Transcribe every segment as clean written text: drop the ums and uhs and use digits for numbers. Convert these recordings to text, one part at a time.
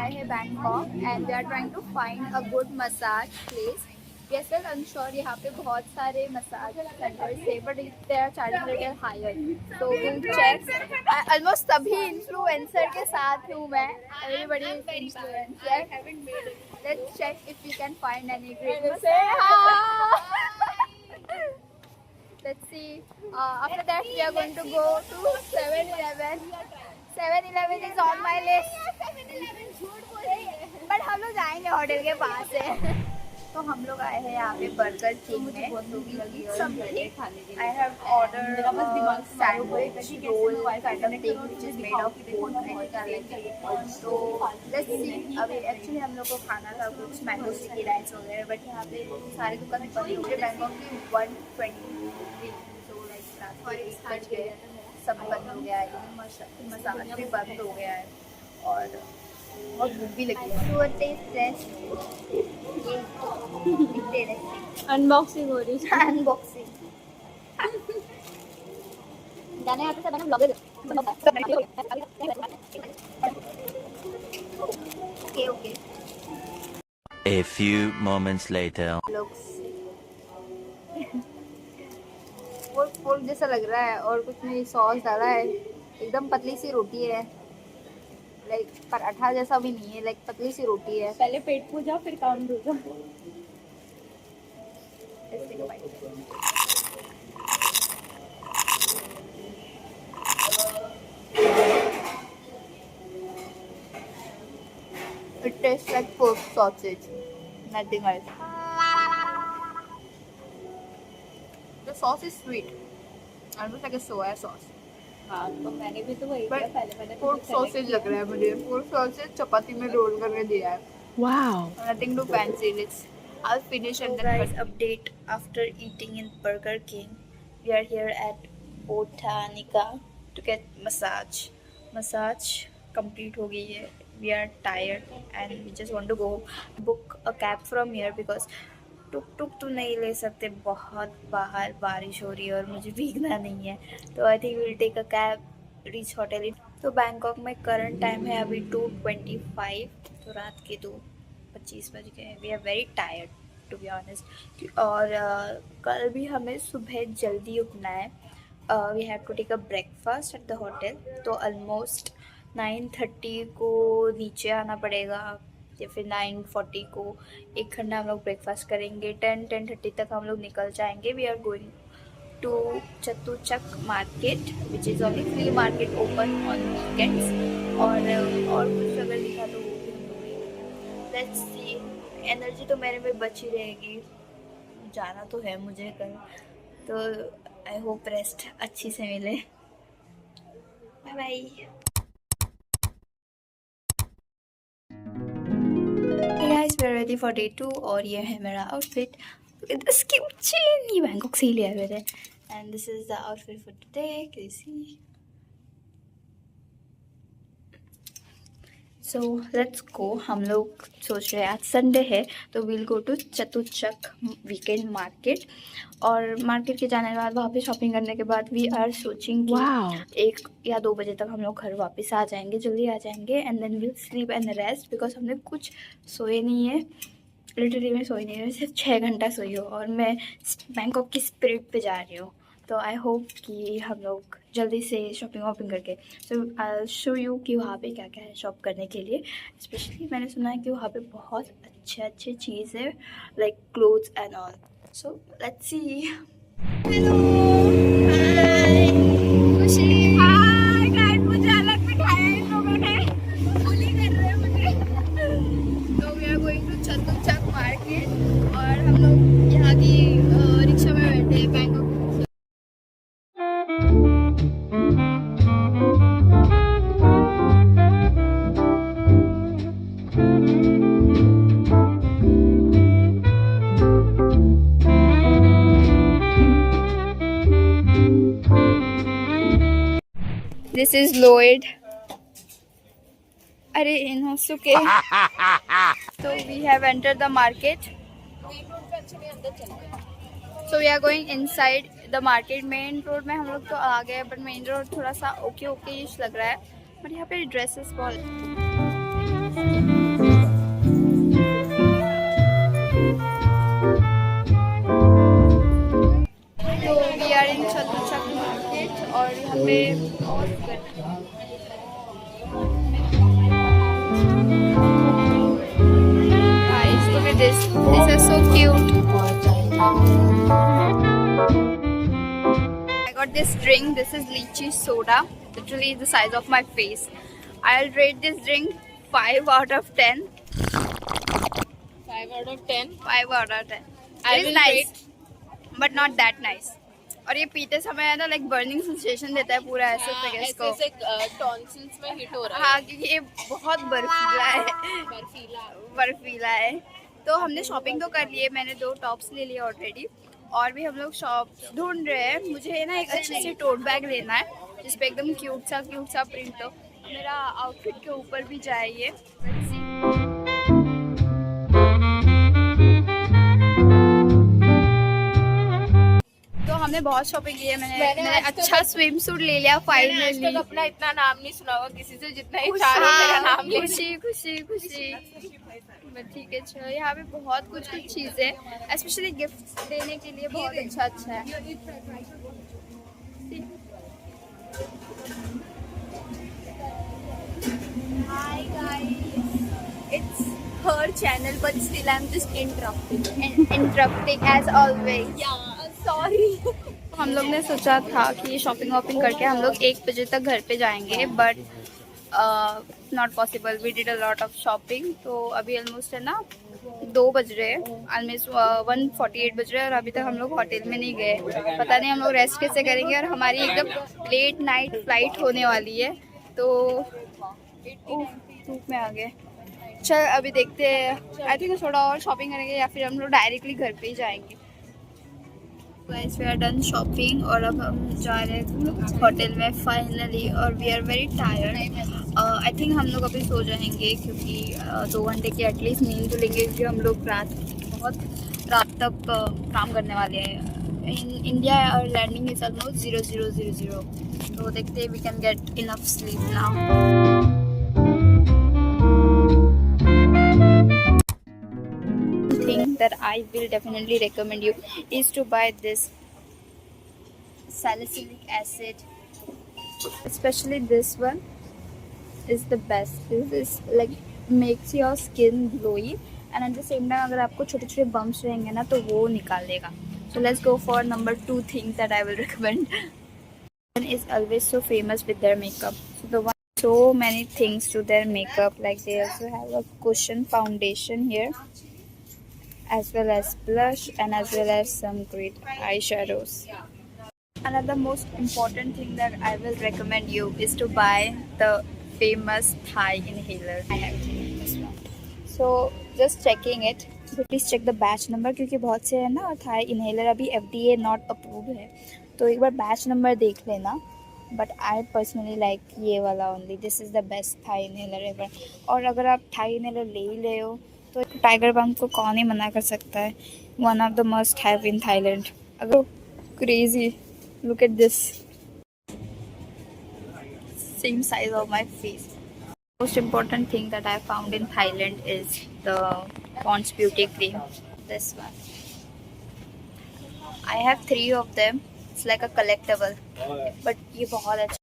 आए हैं Bangkok and we are trying to find a good massage place. Yes, well, I'm sure यहाँ पे बहुत सारे मसाज सेंटर्स है but they are charging little higher, so will check. Almost सभी influencer के साथ हूँ मैं, everybody is influencer. Let's check if we can find any great massage. Let's see. After that, we are going to go to 7-Eleven. 7-Eleven is on my list. But हम लोग जाएंगे hotel के पास है। तो हम लोग आए हैं यहाँ पे बर्गर किंग में। I have ordered a sandwich roll kind of thing which is made of bone and chicken. So let's see. अभी एक्चुअली हम लोग को खाना था कुछ मैंगो स्टिकी राइस वगैरह, बट यहाँ पे सारे दुकान बंद हो गए। बैंकॉक की 1:23, so like रात के 1 बज गए, सब बंद हो गया है, मसाज भी बंद हो गया है और बहुत भूख भी लगी है। अनबॉक्सिंग हो रही है। अनबॉक्सिंग जाने आते सब blogger okay okay. A few moments later. Pork जैसा लग रहा है और कुछ नहीं, सॉस डाला है। एकदम पतली सी रोटी है, लाइक पराठा जैसा भी नहीं है, लाइक पतली सी रोटी है। पहले पेट पूजा फिर काम दूजा। It tastes like pork sausage, nothing else. The sauce is sweet, almost like a soya sauce. हाँ, तो मैंने भी तो वही किया पहले। मैंने पोर्क सॉसेज लग रहा है मुझे। पोर्क सॉसेज चपाती में रोल करके दिया है। Wow. Nothing too fancy. I'll finish and then guys update after eating in Burger King. We are here at Botanica to get massage. Massage complete हो गई है. We are tired and we just want to go book a cab from here because टुक तो नहीं ले सकते, बहुत बाहर बारिश हो रही है और मुझे भीगना नहीं है। तो I think will take a cab, reach hotel. तो बैंकॉक में करंट टाइम है अभी 2:25, तो रात के 2:25 बज गए। We are very tired to be honest. और कल भी हमें सुबह जल्दी उठना है। We have to take a breakfast at the hotel, तो ऑलमोस्ट 9:30 को नीचे आना पड़ेगा या फिर 9:40 को। 1 घंटा हम लोग ब्रेकफास्ट करेंगे। 10-10:30 तक हम लोग निकल जाएंगे। We are going to Chatuchak market which is only free market open on weekends. और कुछ अगर लिखा तो वो भी लेट्स सी। एनर्जी तो मेरे में बची रहेगी, जाना तो है मुझे कल, तो आई होप रेस्ट अच्छी से मिले। Bye bye. Guys, we're ready for day 2 और ये है मेरा आउटफिट। This cute chain ये बैंकॉक से ही लिया मैंने। And this is the outfit for today. Can you see? So let's go. हम लोग सोच रहे हैं आज संडे है तो we'll go to Chatuchak weekend market. और मार्केट के जाने के बाद वहाँ पे शॉपिंग करने के बाद वी आर सोचिंग कि 1 या 2 बजे तक हम लोग घर वापस आ जाएंगे, जल्दी आ जाएंगे। And then will sleep and rest because हमने कुछ सोए नहीं है, लिटरली मैं सोई नहीं है, सिर्फ 6 घंटा सोई हूँ और मैं बैंकॉक की स्पिरिट पे जा रही हूँ। तो आई होप कि हम लोग जल्दी से शॉपिंग वॉपिंग करके, सो आई शो यू कि वहाँ पे क्या क्या है शॉप करने के लिए। स्पेशली मैंने सुना है कि वहाँ पे बहुत अच्छे चीज़ है, like clothes and all. So let's see. Hello, hi Khushi, hi guys, मुझे अलग बिठाया इन लोगों ने, बुली कर रहे हैं मुझे। तो we are going to Chatuchak market और हम लोग यहाँ की रिक्शा में बैठे हैं बैंकॉक। This is Lloyd. अरे Inosuke. So we have entered the market. So we are going inside the market. Main road में हम लोग तो आ गए, बट मेन रोड थोड़ा सा ओके इश लग रहा है, बट यहाँ पे ड्रेसेस बहुत तो वी आर इन चतुर्चक मार्केट और यहाँ पे बहुत guys, look at this. This is so cute. I got this drink. This is lychee soda. Literally the size of my face. I'll rate this drink 5 out of 10. 5 out of 10. 5 out of 10. I It is will nice, but not that nice. और ये पीते समय है ना like burning sensation देता है पूरा ऐसे फेस को। ऐसे टॉन्सिल्स में हिट हो रहा है। हाँ, क्योंकि ये बहुत बर्फीला है। बर्फीला है। तो हमने शॉपिंग तो कर ली है, मैंने 2 टॉप्स ले लिए ऑलरेडी और भी हम लोग शॉप ढूंढ रहे हैं। मुझे ना एक अच्छी सी टोट बैग लेना है जिसपे एकदम क्यूट सा प्रिंट हो, मेरा आउटफिट के ऊपर भी जाए ये। तो हमने बहुत शॉपिंग की है। मैंने अच्छा स्विम सूट ले लिया फाइनली। अपना इतना नाम नहीं सुना होगा किसी से जितना ही चारों मेरा नाम ले। खुशी ठीक है। चलो, यहाँ पे बहुत कुछ चीज़ें स्पेशली गिफ्ट देने के लिए बहुत अच्छा है। Hi guys, it's her channel but still I'm just Interrupting as always. Yeah, sorry. हम लोग ने सोचा था कि शॉपिंग वॉपिंग करके हम लोग 1 बजे तक घर पे जाएंगे, but not possible. We did a lot of shopping. तो अभी ऑलमोस्ट है ना 2 बज रहे हैं, ऑलमोस्ट 1:48 बज रहे हैं और अभी तक हम लोग होटल में नहीं गए। पता नहीं हम लोग रेस्ट कैसे करेंगे और हमारी एकदम लेट नाइट फ्लाइट होने वाली है। तो धूप में आ गए। चल अभी देखते हैं, आई थिंक थोड़ा और शॉपिंग करेंगे या फिर हम लोग डायरेक्टली घर पे ही जाएंगे। Guys, we are done shopping और अब हम जा रहे हैं होटल में फाइनली और we are very tired. I think हम लोग अभी सो जाएंगे क्योंकि 2 घंटे की एटलीस्ट नींद तो लेंगे क्योंकि हम लोग बहुत रात तक काम करने वाले हैं। इन इंडिया और लैंडिंग इज ऑलमोस्ट 00:00। तो देखते हैं we can get enough sleep now. That I will definitely recommend you is to buy this salicylic acid, especially this one is the best. This is like makes your skin glowy and at the same time अगर आपको छोटे छोटे bumps रहेंगे ना तो वो निकाल देगा। So let's go for number 2 things that I will recommend. One is always so famous with their makeup. So the one so many things to their makeup, like they also have a cushion foundation here, as well as blush and as well as some great eyeshadows. Another most important thing that I will recommend you is to buy the famous Thai inhaler. I have this one. So just checking it. Please check the batch number क्योंकि बहुत से है ना Thai inhaler अभी FDA not approved है, तो एक बार batch number देख लेना। But I personally like ये वाला only. This is the best Thai inhaler ever. और अगर आप Thai inhaler ले ही ले हो तो टाइगर बम को कौन ही मना कर सकता है। One of the must have in Thailand. अगर crazy, look at this, same size of my face. Most important thing that I found in Thailand is the Pond's beauty cream, this one. I have 3 of them, it's like a collectible, but ये बहुत अच्छा।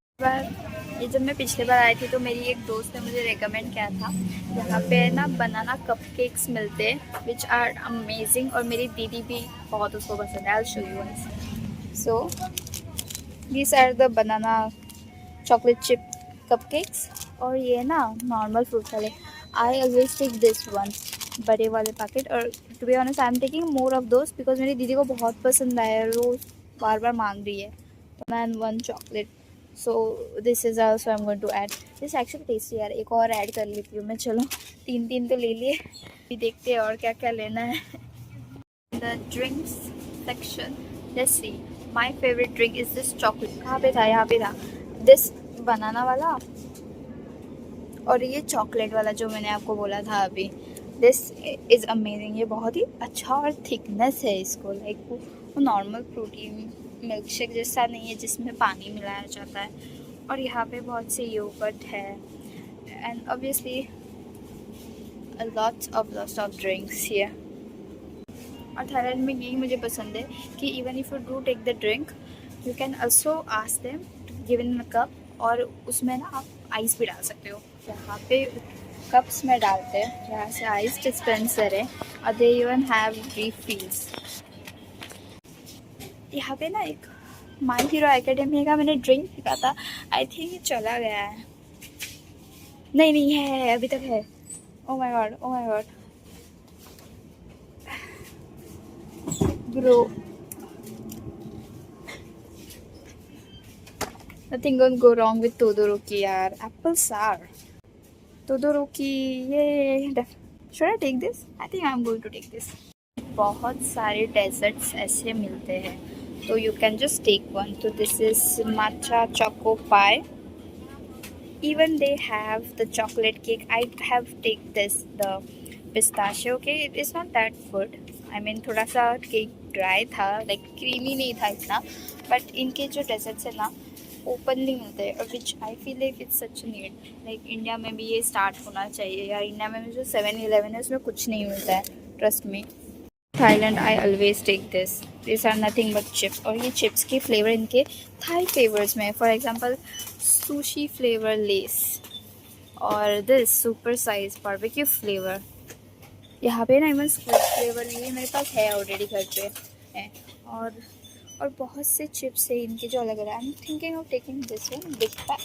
ये जब मैं पिछले बार आई थी तो मेरी एक दोस्त ने मुझे रेकमेंड किया था, यहाँ पे ना बनाना कपकेक्स मिलते हैं विच आर अमेजिंग और मेरी दीदी भी बहुत उसको पसंद है। I will show you guys. So these are the banana chocolate chip cupcakes और ये ना नॉर्मल फ्रूट वाले। I always take this one, बड़े वाले पैकेट, और to be honest I am taking more of those because मेरी दीदी को बहुत पसंद आया है, वो बार बार मांग रही है। And 1 chocolate, so this is also I am going to add this. Actually tasty यार, एक और ऐड कर लेती हूँ मैं। चलो 3 तो ले लिए, अभी देखते हैं और क्या क्या लेना है। The drinks section, let's see, my favourite drink is this chocolate. यहाँ पे था दिस बनाना वाला और ये चॉकलेट वाला जो मैंने आपको बोला था अभी। दिस इज़ अमेजिंग, ये बहुत ही अच्छा और थिकनेस है इसको, लाइक वो नॉर्मल प्रोटीन मिल्क शेक जैसा नहीं है जिसमें पानी मिलाया जाता है। और यहाँ पे बहुत से योगर्ट है and obviously lots of drinks here. और थाईलैंड में यही मुझे पसंद है कि even if you do take the drink you can also ask them to give in cup, और उसमें ना आप आइस भी डाल सकते हो। यहाँ पे कप्स में डालते हैं, यहाँ से आइस डिस्पेंसर है, और दे इवन हैव रिफिल्स। यहाँ पे ना एक माई हीरो एकेडमी का मैंने ड्रिंक देखा था, आई थिंक ये चला गया है। नहीं है, अभी तक है। Oh my God bro, nothing gonna go wrong with Todoroki यार। एप्पल सार Todoroki, ये should I take this? I think I'm going to take this. बहुत सारे डेजर्ट्स ऐसे मिलते हैं, तो you can just take one. So this is matcha choco pie. Even they have the chocolate cake. I have take this, the pistachio cake. It's not that good. I mean थोड़ा सा cake dry था, like creamy नहीं था इतना, but इनके जो desserts है ना ओपनली मिलते हैं, which I feel like it's such need. Like India में भी ये स्टार्ट होना चाहिए यार। इंडिया में जो 7-Eleven है उसमें कुछ नहीं मिलता है, trust me. Thailand I always take this or nothing but chips, और ये चिप्स के फ्लेवर इनके थाई फ्लेवर्स में, for example sushi flavour Lay's, और this super size barbecue flavour. यहाँ पे ना इवन स्क्विड फ्लेवर ये मेरे पास है ऑलरेडी घर पे है, और बहुत से चिप्स है इनके जो अलग अलग। I am thinking of taking this one big pack,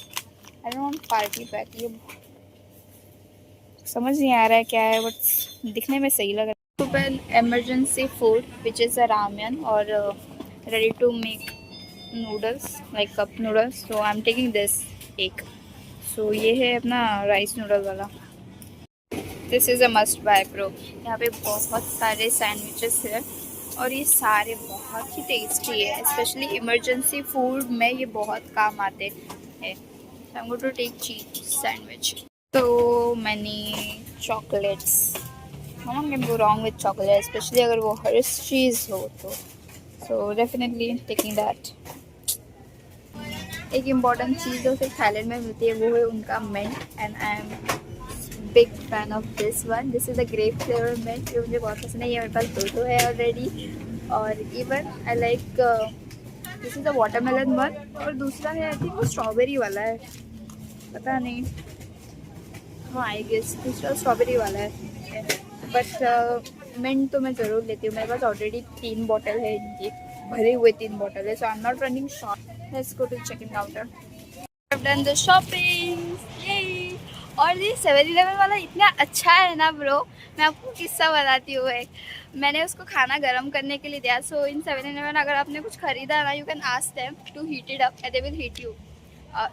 I don't want party pack. ये समझ नहीं आ रहा है क्या है, बट दिखने में सही लग रहा है। An emergency food which is a ramen or ready to make noodles like cup noodles, so I'm taking this एक। so ये है अपना राइस नूडल वाला। This is a must buy bro. यहाँ पे बहुत सारे सैंडविचेस हैं और ये सारे बहुत ही टेस्टी है, स्पेशली इमरजेंसी फूड में ये बहुत काम आते हैं। so I'm going to take cheese sandwich. so many chocolates, no one can go wrong with chocolate, especially अगर वो Hershey's हो तो। so definitely taking that. एक इम्पॉर्टेंट चीज़ जो सिर्फ थाईलैंड में मिलती है वो है उनका mint, and I am big fan of this one. This is a grape flavour mint, जो मुझे बहुत पसंद है। ये मेरे पास दो है ऑलरेडी, और even I like this is a watermelon one, और दूसरा है आई थिंक वो स्ट्रॉबेरी वाला है, पता नहीं, हाँ आई गेस दूसरा स्ट्रॉबेरी वाला है। बट मिंट तो मैं ज़रूर लेती हूँ। मेरे पास ऑलरेडी 3 बॉटल है इनकी, भरे हुए 3 बॉटल है, so I am not running short. Let's go to check in counter. I have done the shopping, ये और ये 7-Eleven वाला इतना अच्छा है ना ब्रो। मैं आपको किस्सा बताती हूँ एक। मैंने उसको खाना गर्म करने के लिए दिया। सो इन 7-Eleven अगर आपने कुछ खरीदा ना, you can ask them to heat it up and they will heat you,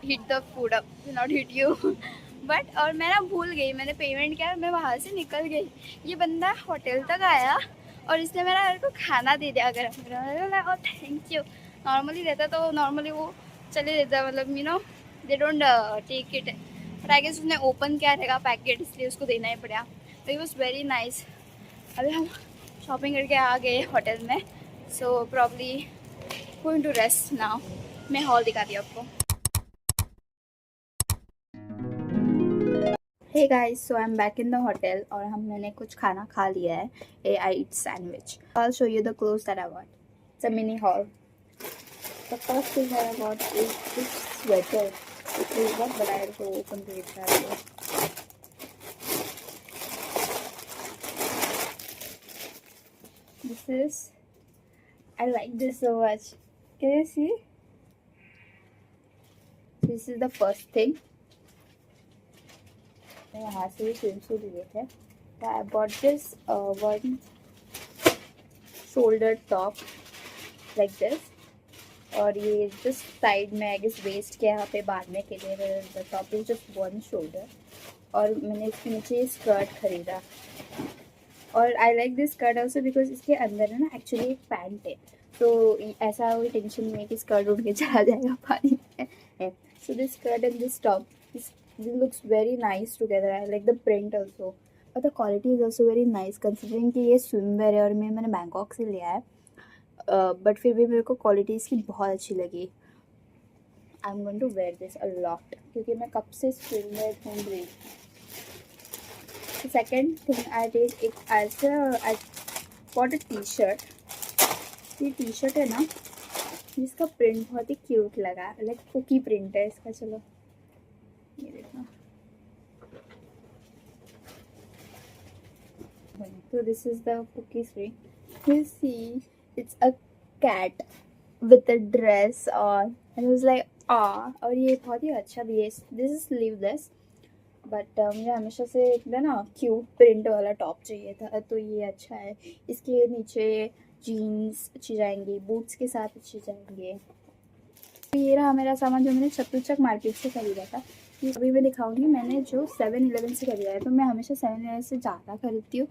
heat the food up, not heat you. But और मैं ना भूल गई, मैंने पेमेंट किया, मैं वहाँ से निकल गई। ये बंदा होटल तक आया और इसने मेरे को खाना दे दिया गर्म। और थैंक यू। नॉर्मली रहता तो नॉर्मली वो चले देता, मतलब you know they don't take it, but I guess उसने ओपन किया रहेगा पैकेट, इसलिए उसको देना ही पड़ा। तो इट वॉज वेरी नाइस। अभी हम शॉपिंग करके आ गए होटल में, so probably going to rest now. मैं हॉल दिखा दी आपको। Hey guys, so I'm back in the hotel और मैंने कुछ खाना खा लिया है। I eat sandwich. I'll show you the clothes that I bought. It's a mini haul. The first thing that I bought is this sweater. It is not, but I have to open it right now. This is, I like this so much. Can you see? This is the first thing. यहाँ से swimsuit लिए थे। I bought this one shoulder top like this, और ये just side में I guess waist के यहाँ पे बांधने के लिए the top is just one shoulder, और मैंने इसके नीचे ये skirt खरीदा। और I like this skirt also because इसके अंदर है ना एक्चुअली एक पैंट है, तो ऐसा कोई टेंशन नहीं है कि स्कर्ट उड़ के चला जाएगा पानी में। So this skirt and this top, this looks very nice together. I like the print also, but the quality is also very nice considering कि ये swimwear है और मैंने बैंकॉक से लिया है, बट फिर भी मेरे को क्वालिटी इसकी बहुत अच्छी लगी। I am going to wear this a lot क्योंकि मैं कब से swimwear ढूंढ रही। The second thing I did it as I bought a t-shirt. ये टी-शर्ट है ना, जिसका प्रिंट बहुत ही क्यूट लगा, लाइक कुकी प्रिंट है इसका। चलो ये देखो, तो this is the cookie print. You see it's a cat with a dress और आई वाज लाइक और ये बहुत ही अच्छा भी है। दिस इज स्लीवलेस बट मुझे हमेशा से एक ना क्यूट प्रिंट वाला टॉप चाहिए था, तो ये अच्छा है। इसके नीचे जीन्स अच्छी जाएंगी, बूट्स के साथ अच्छी जाएंगे। तो ये रहा मेरा सामान जो मैंने चतुर्चक मार्केट से खरीदा था। ये अभी मैं दिखाऊंगी मैंने जो 7-Eleven से खरीदा है। तो मैं हमेशा 7-Eleven से ज़्यादा खरीदती हूँ।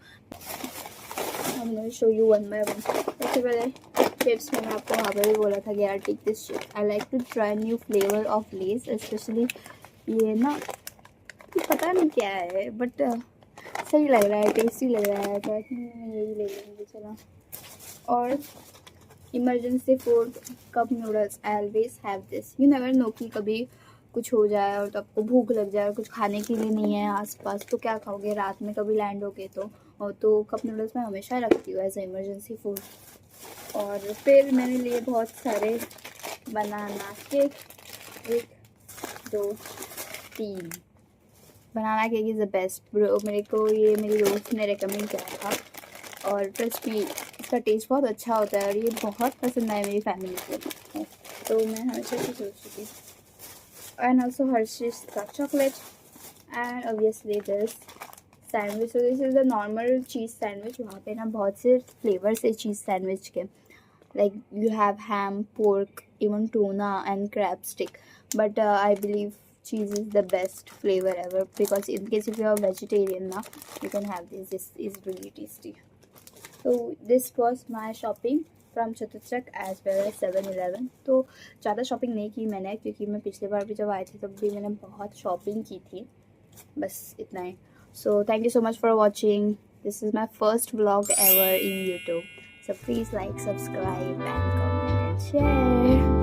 मैं show you one by one. सबसे पहले चिप्स, मैंने आपको वहाँ पर भी बोला था कि यार take this chips, I like to try new flavour of Lay's, specially ये ना पता नहीं क्या है बट सही लग रहा है, टेस्टी लग रहा है, तो मैं यही ले लूँगी। चलो, और emergency food cup noodles, I always have this. You never know कि कभी कुछ हो जाए और तो आपको भूख लग जाए और कुछ खाने के लिए नहीं है आसपास, तो क्या खाओगे रात में, कभी लैंड हो गए तो कप नूडल्स मैं हमेशा रखती हूँ एज ए इमरजेंसी फूड। और फिर मैंने लिए बहुत सारे banana cake, 1 2 3। Banana cake is the best bro. मेरे को ये मेरी दोस्त ने रेकमेंड किया था और ट्रस्ट मी इसका टेस्ट बहुत अच्छा होता है और ये बहुत पसंद आया मेरी फैमिली को, तो मैं हमेशा से सोच रही थी। एंड ऑल्सो हर्शीज का chocolate and obviously this sandwich. This is the normal cheese sandwich. वहाँ पे ना बहुत से फ्लेवर्स है चीज़ सैंडविच के, like you have ham, pork, even tuna and crab stick, but I believe cheese is the best flavor ever, because in case if you are vegetarian now you can have this is really tasty. So this was my shopping from Chatuchak as well as 7-Eleven. तो ज़्यादा shopping नहीं की मैंने, क्योंकि मैं पिछले बार भी जब आई थी तब भी मैंने बहुत शॉपिंग की थी, बस इतना ही। So thank you so much for watching. This is my first vlog ever in YouTube. So please like, subscribe and comment and share.